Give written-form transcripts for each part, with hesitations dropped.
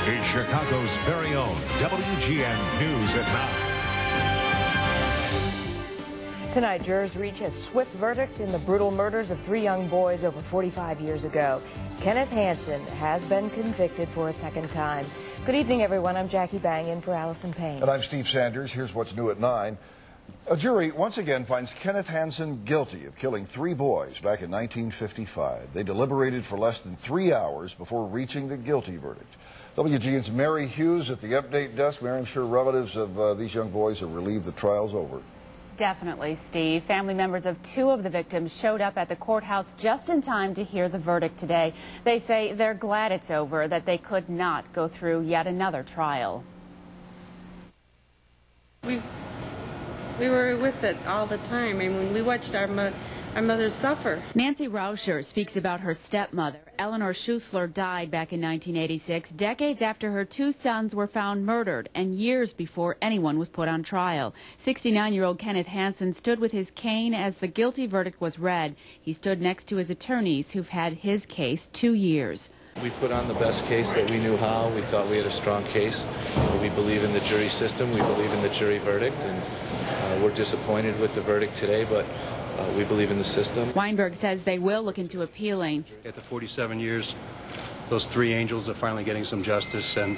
is Chicago's very own WGN News at 9. Tonight, jurors reach a swift verdict in the brutal murders of 3 young boys over 45 years ago. Kenneth Hanson has been convicted for a second time. Good evening, everyone. I'm Jackie Bang in for Allison Payne. And I'm Steve Sanders. Here's what's new at 9. A jury once again finds Kenneth Hanson guilty of killing 3 boys back in 1955. They deliberated for less than 3 hours before reaching the guilty verdict. WGN's Mary Hughes at the update desk. Mary, I'm sure relatives of these young boys are relieved the trial's over. Definitely, Steve. Family members of 2 of the victims showed up at the courthouse just in time to hear the verdict today. They say they're glad it's over, that they could not go through yet another trial. We were with it all the time. I mean, we watched our mother suffer. Nancy Rauscher speaks about her stepmother. Eleanor Schussler died back in 1986, decades after her 2 sons were found murdered and years before anyone was put on trial. 69-year-old Kenneth Hanson stood with his cane as the guilty verdict was read. He stood next to his attorneys who've had his case 2 years. We put on the best case that we knew how. We thought we had a strong case. We believe in the jury system. We believe in the jury verdict. And we're disappointed with the verdict today, but we believe in the system. Weinberg says they will look into appealing. After 47 years, those 3 angels are finally getting some justice, and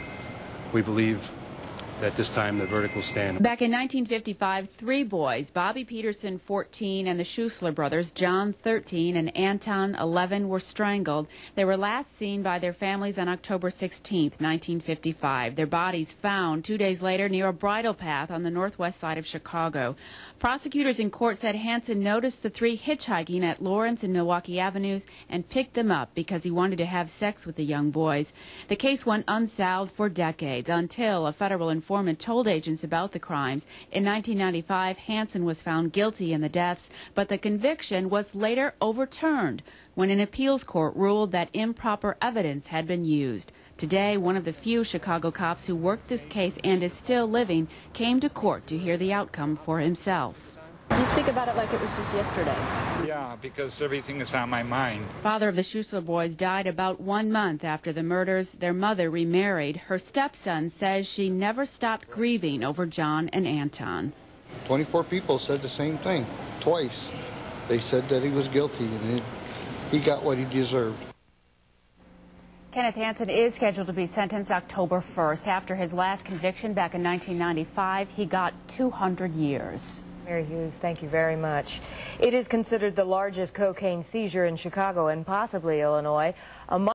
we believe that this time the verdict will stand. Back in 1955, 3 boys, Bobby Peterson, 14, and the Schussler brothers, John, 13, and Anton, 11, were strangled. They were last seen by their families on October 16, 1955. Their bodies found 2 days later near a bridle path on the northwest side of Chicago. Prosecutors in court said Hanson noticed the 3 hitchhiking at Lawrence and Milwaukee Avenues and picked them up because he wanted to have sex with the young boys. The case went unsolved for decades until a federal informant told agents about the crimes. In 1995, Hanson was found guilty in the deaths, but the conviction was later overturned when an appeals court ruled that improper evidence had been used. Today, one of the few Chicago cops who worked this case and is still living came to court to hear the outcome for himself. You speak about it like it was just yesterday. Yeah, because everything is on my mind. Father of the Schussler boys died about 1 month after the murders. Their mother remarried. Her stepson says she never stopped grieving over John and Anton. 24 people said the same thing, twice. They said that he was guilty and he got what he deserved. Kenneth Hanson is scheduled to be sentenced October 1st. After his last conviction back in 1995, he got 200 years. Mary Hughes, thank you very much. It is considered the largest cocaine seizure in Chicago and possibly Illinois.